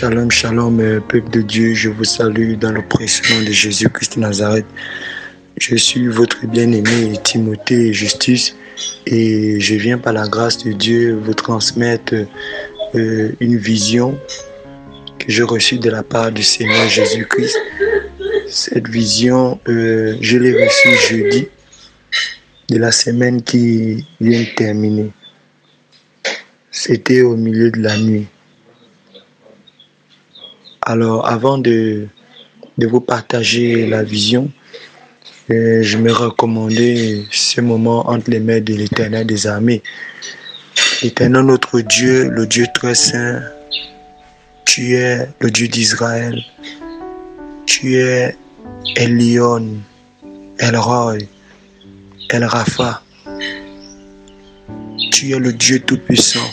Shalom, shalom, peuple de Dieu, je vous salue dans le précieux nom de Jésus-Christ de Nazareth. Je suis votre bien-aimé Timothée Justus et je viens par la grâce de Dieu vous transmettre une vision que j'ai reçue de la part du Seigneur Jésus-Christ. Cette vision, je l'ai reçue jeudi de la semaine qui vient de terminer. C'était au milieu de la nuit. Alors, avant de vous partager la vision, je me recommandais ce moment entre les mains de l'Éternel des armées. L'Éternel notre Dieu, le Dieu très saint, tu es le Dieu d'Israël, tu es Elion, El Roy, El Rapha, tu es le Dieu tout-puissant,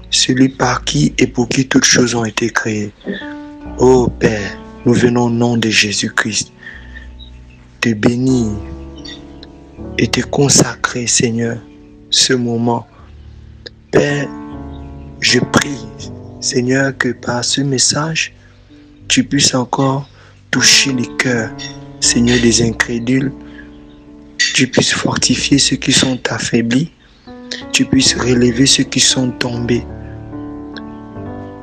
celui par qui et pour qui toutes choses ont été créées. Ô Père, nous venons au nom de Jésus-Christ te bénir et te consacrer, Seigneur, ce moment. Père, je prie, Seigneur, que par ce message, tu puisses encore toucher les cœurs, Seigneur, des incrédules. Tu puisses fortifier ceux qui sont affaiblis. Tu puisses relever ceux qui sont tombés.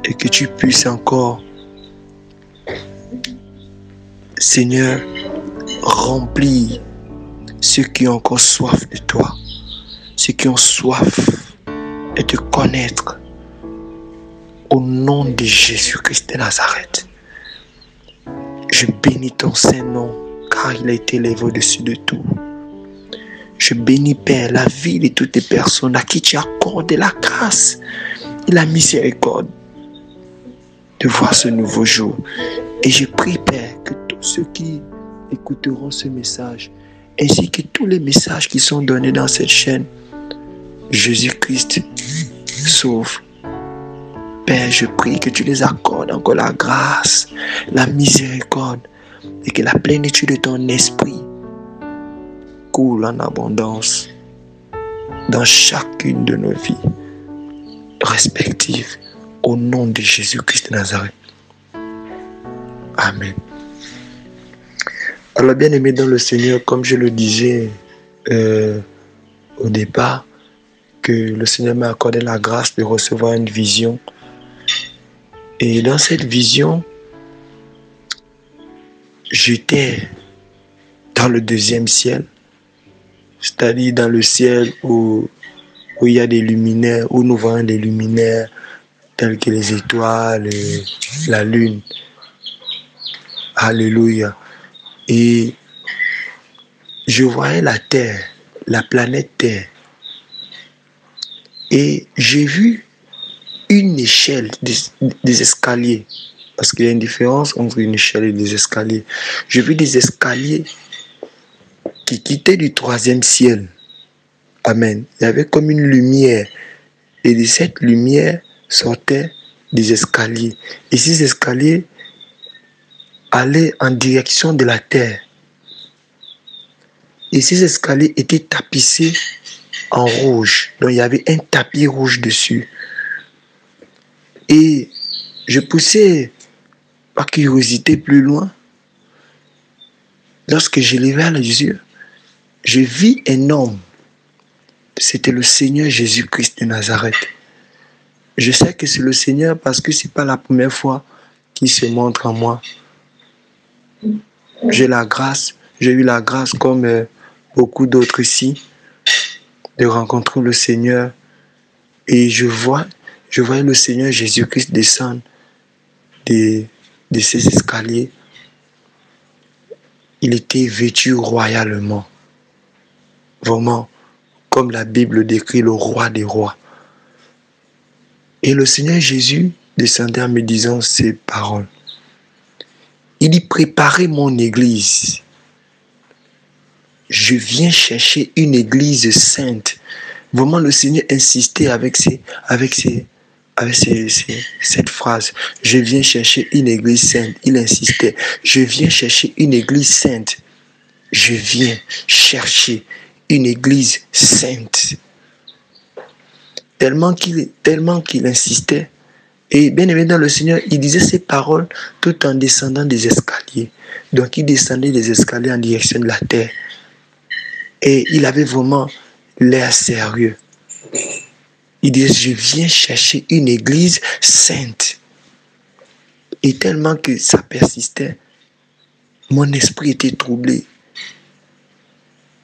Et que tu puisses encore, Seigneur, remplir ceux qui ont encore soif de toi, ceux qui ont soif de te connaître, au nom de Jésus-Christ de Nazareth. Je bénis ton Saint-Nom, car il a été élevé au-dessus de tout. Je bénis, Père, la vie de toutes les personnes à qui tu accordes la grâce et la miséricorde de voir ce nouveau jour. Et je prie, Père, que tous ceux qui écouteront ce message, ainsi que tous les messages qui sont donnés dans cette chaîne, Jésus-Christ sauve. Père, je prie que tu les accordes encore la grâce, la miséricorde, et que la plénitude de ton esprit coule en abondance dans chacune de nos vies respectives, au nom de Jésus-Christ de Nazareth. Amen. Alors, bien-aimé dans le Seigneur, comme je le disais au départ, que le Seigneur m'a accordé la grâce de recevoir une vision. Et dans cette vision, j'étais dans le deuxième ciel, c'est-à-dire dans le ciel où il y a des luminaires, où nous voyons des luminaires tels que les étoiles, la lune. Alléluia. Et je voyais la Terre, la planète Terre. Et j'ai vu une échelle, des escaliers. Parce qu'il y a une différence entre une échelle et des escaliers. J'ai vu des escaliers qui quittaient du troisième ciel. Amen. Il y avait comme une lumière. Et de cette lumière sortaient des escaliers. Et ces escaliers allaient en direction de la terre. Et ces escaliers étaient tapissés en rouge. Donc il y avait un tapis rouge dessus. Et je poussais par curiosité plus loin. Lorsque je levais les yeux, je vis un homme. C'était le Seigneur Jésus-Christ de Nazareth. Je sais que c'est le Seigneur parce que ce n'est pas la première fois qu'il se montre en moi. J'ai eu la grâce comme beaucoup d'autres ici de rencontrer le Seigneur. Et je voyais le Seigneur Jésus-Christ descendre de ces escaliers. Il était vêtu royalement. Vraiment, comme la Bible décrit, le roi des rois. Et le Seigneur Jésus descendait en me disant ces paroles. Il dit, préparez mon église. Je viens chercher une église sainte. Vraiment, le Seigneur insistait avec cette phrase. Je viens chercher une église sainte. Il insistait. Je viens chercher une église sainte. Je viens chercher une église sainte. Tellement qu'il insistait, Et bien aimé dans le Seigneur, il disait ces paroles tout en descendant des escaliers. Donc il descendait des escaliers en direction de la terre. Et il avait vraiment l'air sérieux. Il disait, je viens chercher une église sainte. Et tellement que ça persistait, mon esprit était troublé.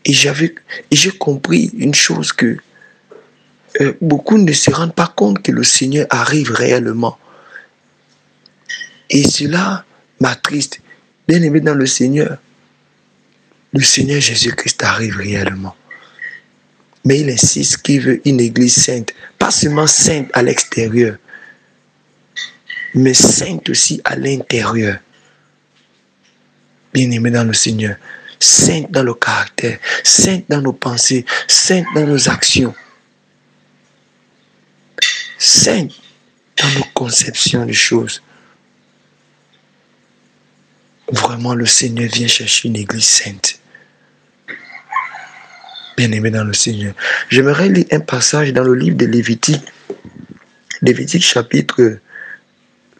Et j'ai compris une chose que beaucoup ne se rendent pas compte que le Seigneur arrive réellement. Et cela m'attriste. Bien aimé dans le Seigneur Jésus-Christ arrive réellement. Mais il insiste qu'il veut une église sainte. Pas seulement sainte à l'extérieur, mais sainte aussi à l'intérieur. Bien aimé dans le Seigneur. Sainte dans le caractère, sainte dans nos pensées, sainte dans nos actions. Sainte dans nos conceptions des choses. Vraiment, le Seigneur vient chercher une église sainte. Bien-aimé dans le Seigneur. J'aimerais lire un passage dans le livre de Lévitique. Lévitique chapitre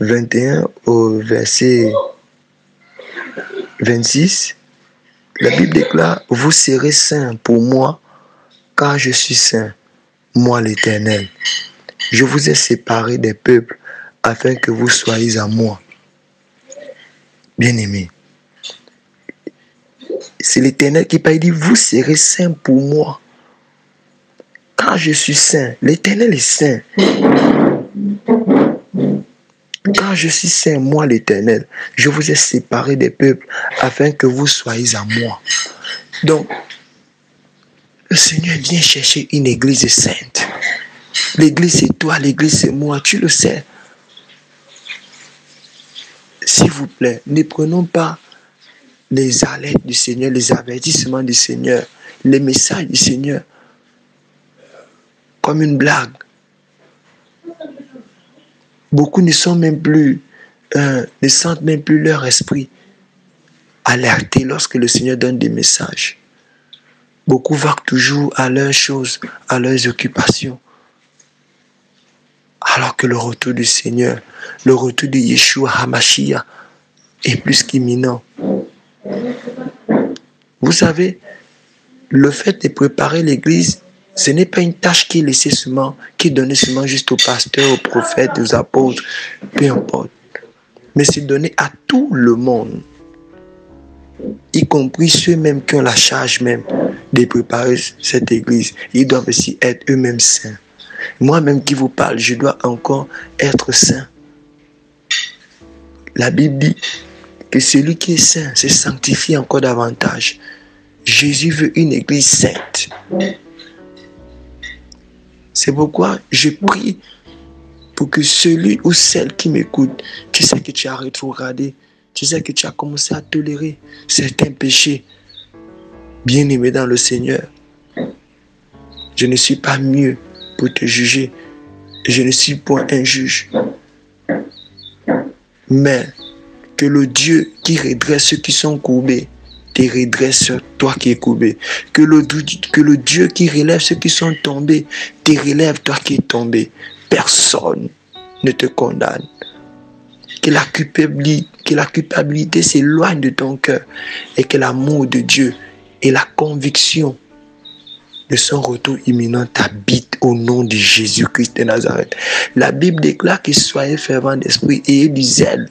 21 au verset 26. La Bible déclare, vous serez saints pour moi, car je suis saint, moi l'Éternel. Je vous ai séparés des peuples, afin que vous soyez à moi. Bien-aimé, c'est l'Éternel qui parle, il dit, vous serez saints pour moi, car je suis saint. L'Éternel est saint. Car je suis saint, moi l'Éternel, je vous ai séparés des peuples, afin que vous soyez à moi. Donc, le Seigneur vient chercher une église sainte. L'église c'est toi, l'église c'est moi, tu le sais. S'il vous plaît, ne prenons pas les alertes du Seigneur, les avertissements du Seigneur, les messages du Seigneur comme une blague. Beaucoup ne sont même plus, ne sentent même plus leur esprit alerté lorsque le Seigneur donne des messages. Beaucoup vaquent toujours à leurs choses, à leurs occupations. Alors que le retour du Seigneur, le retour de Yeshua HaMashiach est plus qu'imminent. Vous savez, le fait de préparer l'église, ce n'est pas une tâche qui est laissée seulement, qui est donnée seulement juste aux pasteurs, aux prophètes, aux apôtres, peu importe. Mais c'est donné à tout le monde, y compris ceux-mêmes qui ont la charge même de préparer cette église. Ils doivent aussi être eux-mêmes saints. Moi-même qui vous parle, je dois encore être saint. La Bible dit que celui qui est saint se sanctifie encore davantage. Jésus veut une église sainte. C'est pourquoi je prie pour que celui ou celle qui m'écoute, tu sais que tu as rétrogradé, tu sais que tu as commencé à tolérer certains péchés. Bien-aimé dans le Seigneur, je ne suis pas mieux pour te juger. Je ne suis point un juge. Mais que le Dieu qui redresse ceux qui sont courbés te redresse sur toi qui es courbé. Que le Dieu qui relève ceux qui sont tombés te relève toi qui es tombé. Personne ne te condamne. Que la culpabilité s'éloigne de ton cœur et que l'amour de Dieu et la conviction de son retour imminent t'habite au nom de Jésus-Christ de Nazareth. La Bible déclare que soyez fervents d'esprit et ayez du zèle.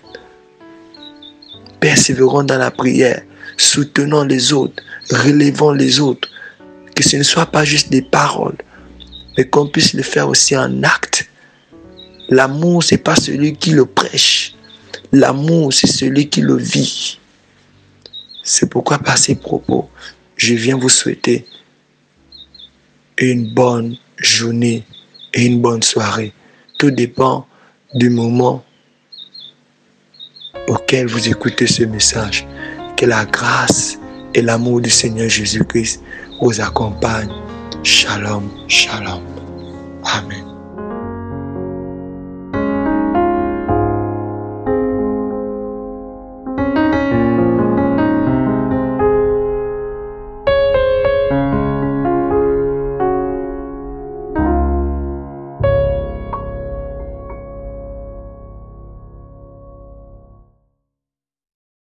Persévérons dans la prière, soutenons les autres, relevons les autres. Que ce ne soit pas juste des paroles, mais qu'on puisse le faire aussi en acte. L'amour, ce n'est pas celui qui le prêche. L'amour, c'est celui qui le vit. C'est pourquoi par ces propos, je viens vous souhaiter une bonne journée et une bonne soirée. Tout dépend du moment auquel vous écoutez ce message. Que la grâce et l'amour du Seigneur Jésus-Christ vous accompagnent. Shalom, shalom. Amen.